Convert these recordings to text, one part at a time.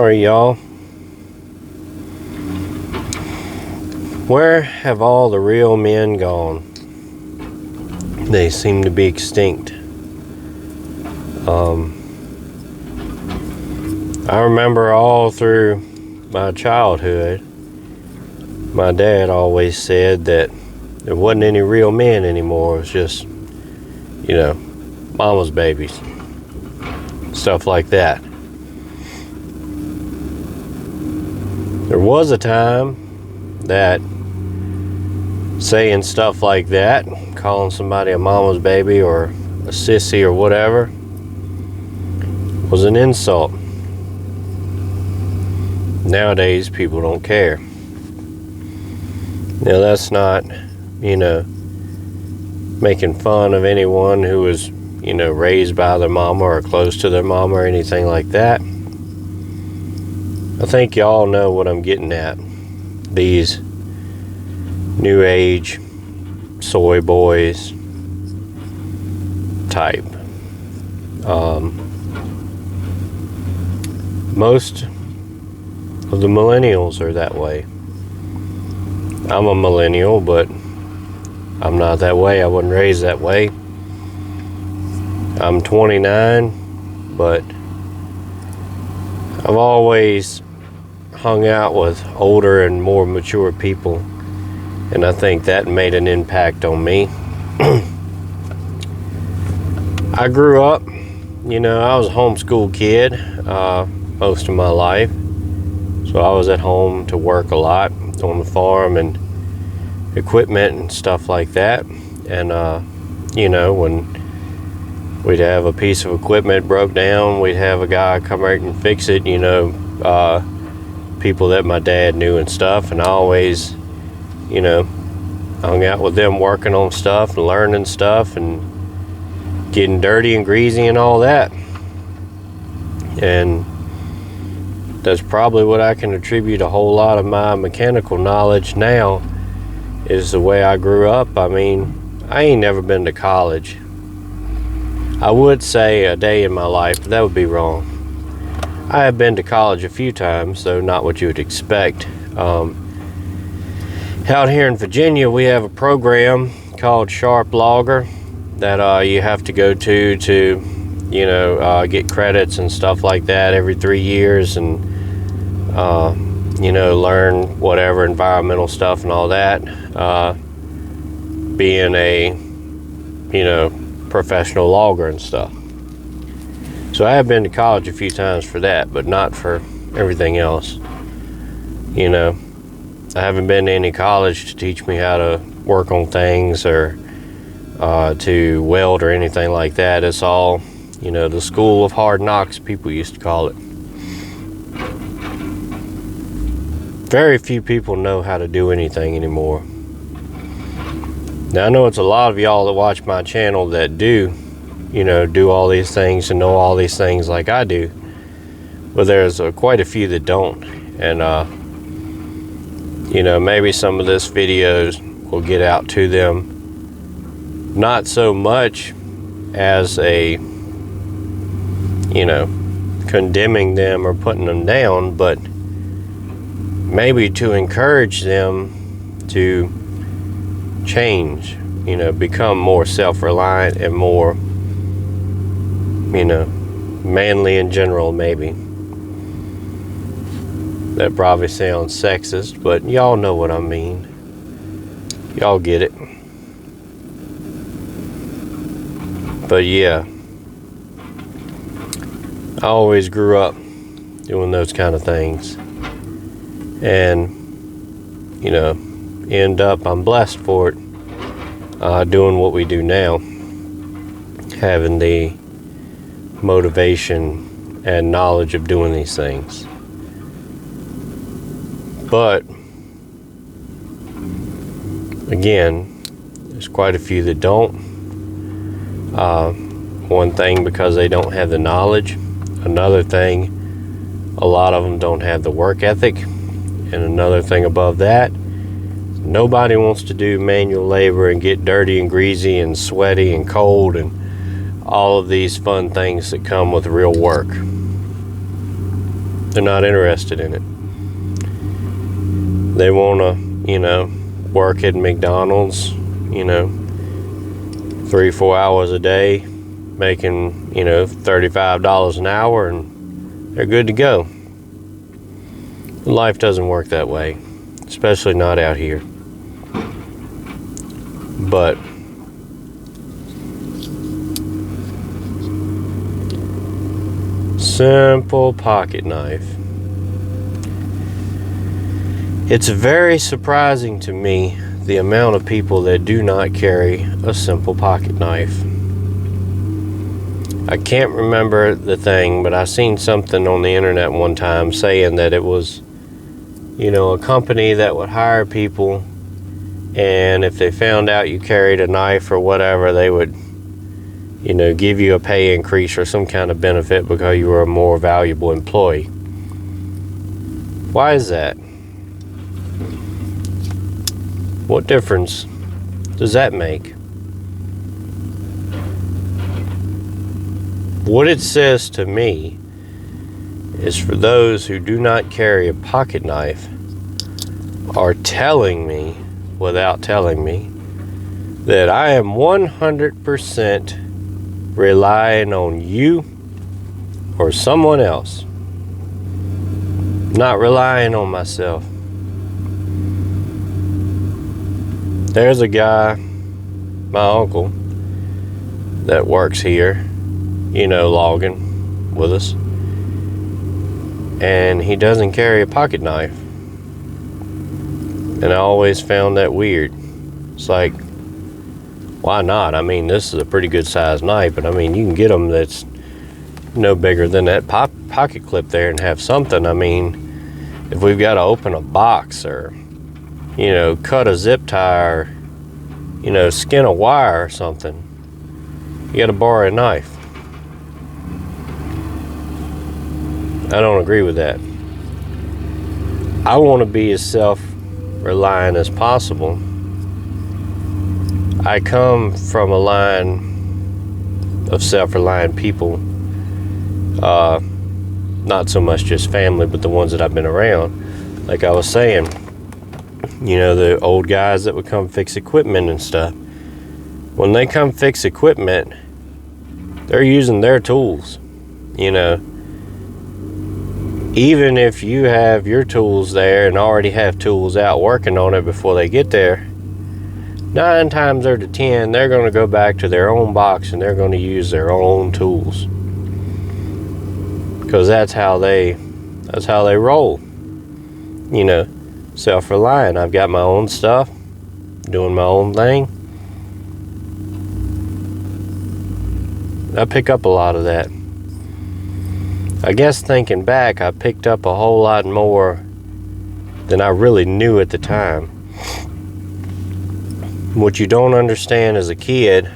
Sorry, y'all. Where have all the real men gone? They seem to be extinct. I remember all through my childhood, my dad always said that there wasn't any real men anymore. It was just, mama's babies. Stuff like that. There was a time that saying stuff like that, calling somebody a mama's baby or a sissy or whatever, was an insult. Nowadays, people don't care. Now, that's not, making fun of anyone who was, raised by their mama or close to their mama or anything like that. I think y'all know what I'm getting at. These new age soy boys type. Most of the millennials are that way. I'm a millennial, but I'm not that way. I wasn't raised that way. I'm 29, but I've always hung out with older and more mature people, and I think that made an impact on me. I grew up, I was a homeschool kid most of my life, so I was at home to work a lot on the farm and equipment and stuff like that. And when we'd have a piece of equipment broke down, we'd have a guy come out and fix it, people that my dad knew and stuff. And I always, hung out with them working on stuff and learning stuff and getting dirty and greasy and all that. And that's probably what I can attribute a whole lot of my mechanical knowledge now, is the way I grew up. I mean, I ain't never been to college. I would say a day in my life, but that would be wrong. I have been to college a few times, though not what you would expect. Out here in Virginia, we have a program called Sharp Logger that you have to go to get credits and stuff like that every 3 years, and learn whatever environmental stuff and all that, being a professional logger and stuff. So I have been to college a few times for that, but not for everything else. I haven't been to any college to teach me how to work on things or to weld or anything like that. It's all, the school of hard knocks, people used to call it. Very few people know how to do anything anymore. Now, I know it's a lot of y'all that watch my channel that do all these things and know all these things like I do. But there's quite a few that don't. And, maybe some of this videos will get out to them. Not so much as a, condemning them or putting them down, but maybe to encourage them to change, become more self-reliant and more, manly in general, maybe. That probably sounds sexist, but y'all know what I mean. Y'all get it. But yeah, I always grew up doing those kind of things. And, I'm blessed for it, doing what we do now, having the motivation and knowledge of doing these things. But again, there's quite a few that don't. One thing, because they don't have the knowledge. Another thing, a lot of them don't have the work ethic. And another thing above that, nobody wants to do manual labor and get dirty and greasy and sweaty and cold and all of these fun things that come with real work. They're not interested in it. They want to, work at McDonald's, 3-4 hours a day, making, $35 an hour, and they're good to go. Life doesn't work that way, especially not out here. But simple pocket knife. It's very surprising to me the amount of people that do not carry a simple pocket knife. I can't remember the thing, but I seen something on the internet one time saying that it was, a company that would hire people, and if they found out you carried a knife or whatever, they would, give you a pay increase or some kind of benefit because you were a more valuable employee. Why is that? What difference does that make? What it says to me is for those who do not carry a pocket knife are telling me, without telling me, that I am 100% relying on you or someone else, not relying on myself. There's a guy, my uncle, that works here, logging with us, and he doesn't carry a pocket knife. And I always found that weird. It's like, why not? I mean, this is a pretty good sized knife, but I mean, you can get them that's no bigger than that pocket clip there and have something. I mean, if we've got to open a box or, cut a zip tie or, skin a wire or something, you got to borrow a knife. I don't agree with that. I want to be as self-reliant as possible. I come from a line of self-reliant people, not so much just family, but the ones that I've been around. Like I was saying, the old guys that would come fix equipment and stuff. When they come fix equipment, they're using their tools, Even if you have your tools there and already have tools out working on it before they get there, 9 times out of 10, they're going to go back to their own box and they're going to use their own tools. Because that's how they roll. Self-reliant. I've got my own stuff, doing my own thing. I pick up a lot of that. I guess thinking back, I picked up a whole lot more than I really knew at the time. What you don't understand as a kid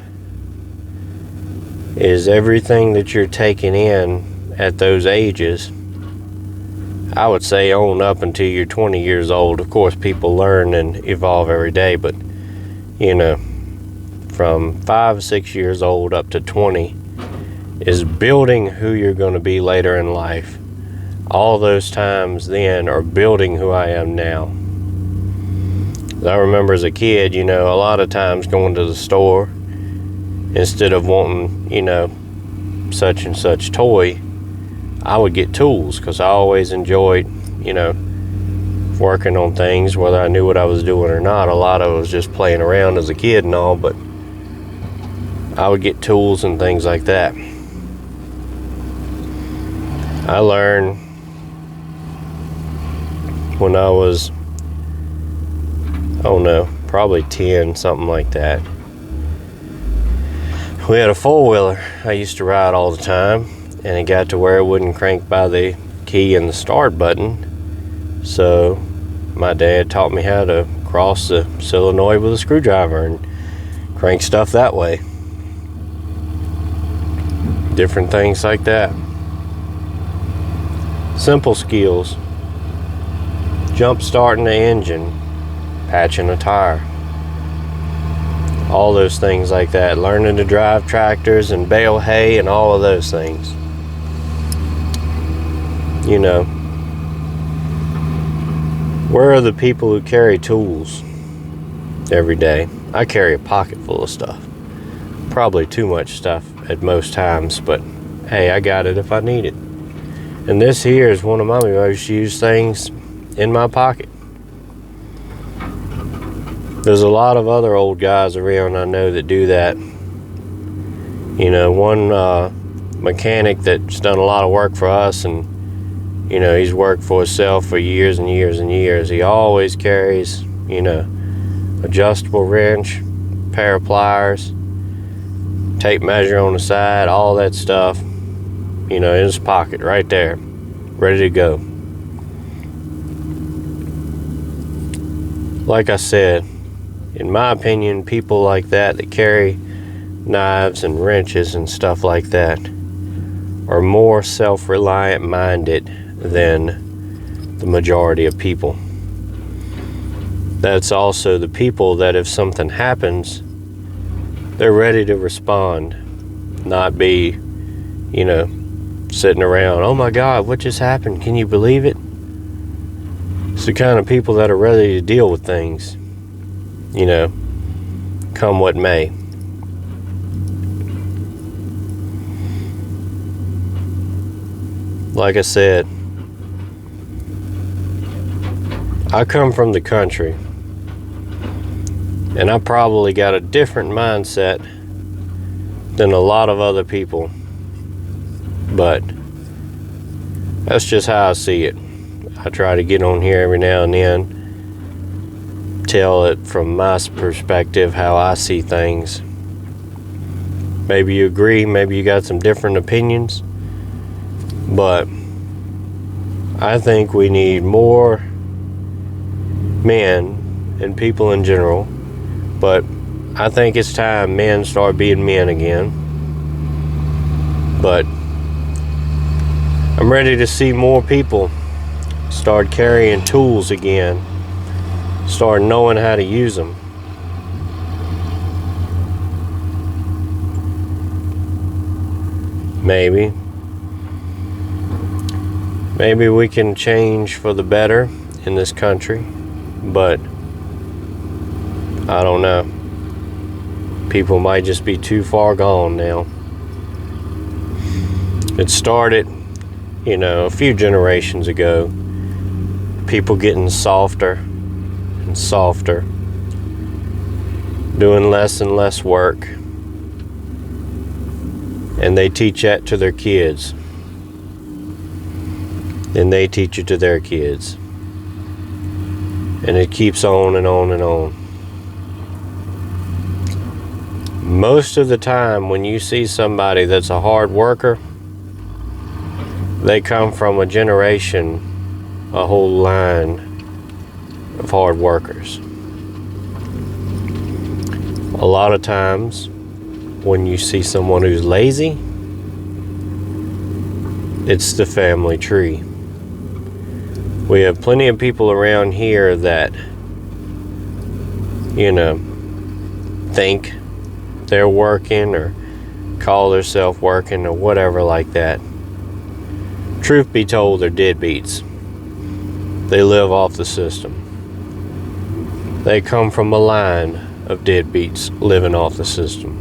is everything that you're taking in at those ages. I would say on up until you're 20 years old. Of course, people learn and evolve every day, but from 5, 6 years old up to 20 is building who you're going to be later in life. All those times then are building who I am now. I remember as a kid, a lot of times going to the store, instead of wanting, such and such toy, I would get tools because I always enjoyed, working on things, whether I knew what I was doing or not. A lot of it was just playing around as a kid and all, but I would get tools and things like that. I learned when I was, probably 10, something like that. We had a four-wheeler I used to ride all the time, and it got to where it wouldn't crank by the key and the start button. So my dad taught me how to cross the solenoid with a screwdriver and crank stuff that way. Different things like that. Simple skills. Jump starting the engine, patching a tire. All those things like that. Learning to drive tractors and bale hay and all of those things. Where are the people who carry tools every day? I carry a pocket full of stuff. Probably too much stuff at most times, but hey, I got it if I need it. And this here is one of my most used things in my pocket. There's a lot of other old guys around I know that do that. You know, one mechanic that's done a lot of work for us, and you know, he's worked for himself for years and years and years. He always carries, you know, adjustable wrench, pair of pliers, tape measure on the side, all that stuff, you know, in his pocket right there, ready to go. Like I said, in my opinion, people like that carry knives and wrenches and stuff like that are more self-reliant minded than the majority of people. That's also the people that if something happens, they're ready to respond, not be, you know, sitting around, oh my God, what just happened? Can you believe it? It's the kind of people that are ready to deal with things, you know, come what may. Like I said, I come from the country, and I probably got a different mindset than a lot of other people, but that's just how I see it. I try to get on here every now and then, tell it from my perspective how I see things. Maybe you agree, maybe you got some different opinions, but I think we need more men and people in general, but I think it's time men start being men again. But I'm ready to see more people start carrying tools again, start knowing how to use them. Maybe we can change for the better in this country, but I don't know. People might just be too far gone now. It started, you know, a few generations ago. People getting softer and softer, doing less and less work. And they teach that to their kids. And they teach it to their kids. And it keeps on and on and on. Most of the time when you see somebody that's a hard worker, they come from a generation, a whole line of hard workers. A lot of times when you see someone who's lazy, it's the family tree. We have plenty of people around here that, you know, think they're working or call themselves working or whatever like that. Truth be told, they're deadbeats. They live off the system. They come from a line of deadbeats living off the system.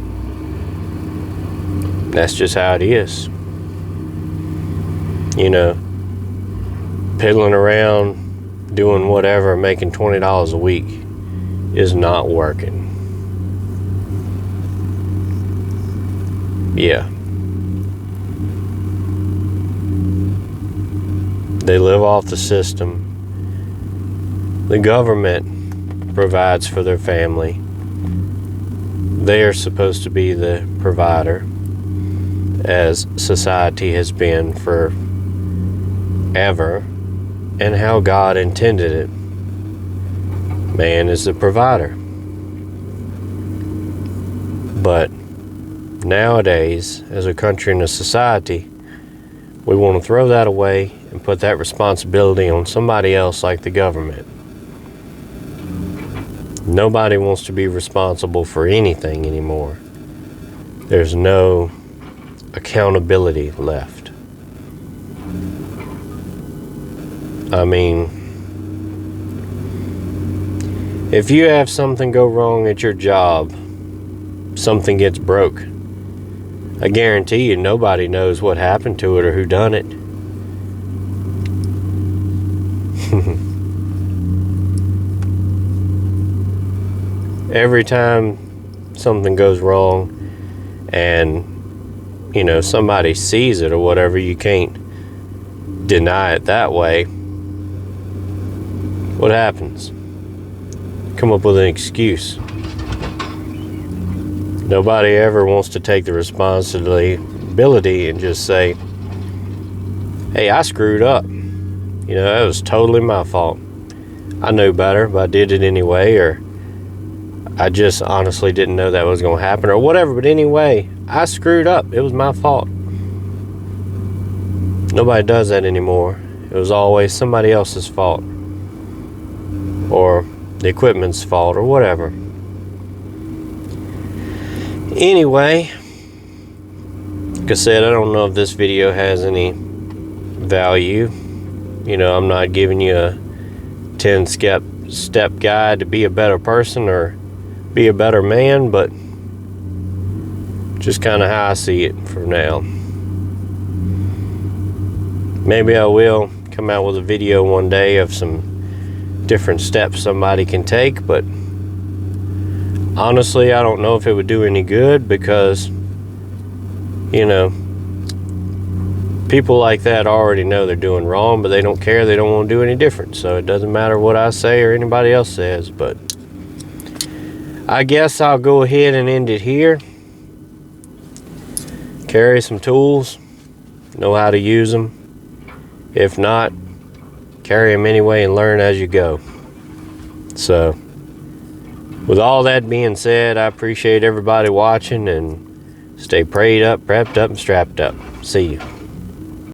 That's just how it is. You know, piddling around, doing whatever, making $20 a week is not working. Yeah. They live off the system. The government provides for their family. They are supposed to be the provider, as society has been for ever, and how God intended it. Man is the provider. But nowadays, as a country and a society, we want to throw that away and put that responsibility on somebody else like the government. Nobody wants to be responsible for anything anymore. There's no accountability left. I mean, If you have something go wrong at your job, something gets broke, I guarantee you nobody knows what happened to it or who done it. Every time something goes wrong and, you know, somebody sees it or whatever, you can't deny it that way. What happens? Come up with an excuse. Nobody ever wants to take the responsibility and just say, hey, I screwed up. You know, that was totally my fault. I knew better, but I did it anyway, or I just honestly didn't know that was going to happen, or whatever. But anyway, I screwed up. It was my fault. Nobody does that anymore. It was always somebody else's fault, or the equipment's fault, or whatever. Anyway, like I said, I don't know if this video has any value. You know, I'm not giving you a 10-step guide to be a better person or be a better man, but just kind of how I see it for now. Maybe I will come out with a video one day of some different steps somebody can take, but honestly, I don't know if it would do any good, because, you know, people like that already know they're doing wrong, but they don't care. They don't want to do any different. So it doesn't matter what I say or anybody else says. But I guess I'll go ahead and end it here. Carry some tools. Know how to use them. If not, carry them anyway and learn as you go. So with all that being said, I appreciate everybody watching, and stay prayed up, prepped up, and strapped up. See you.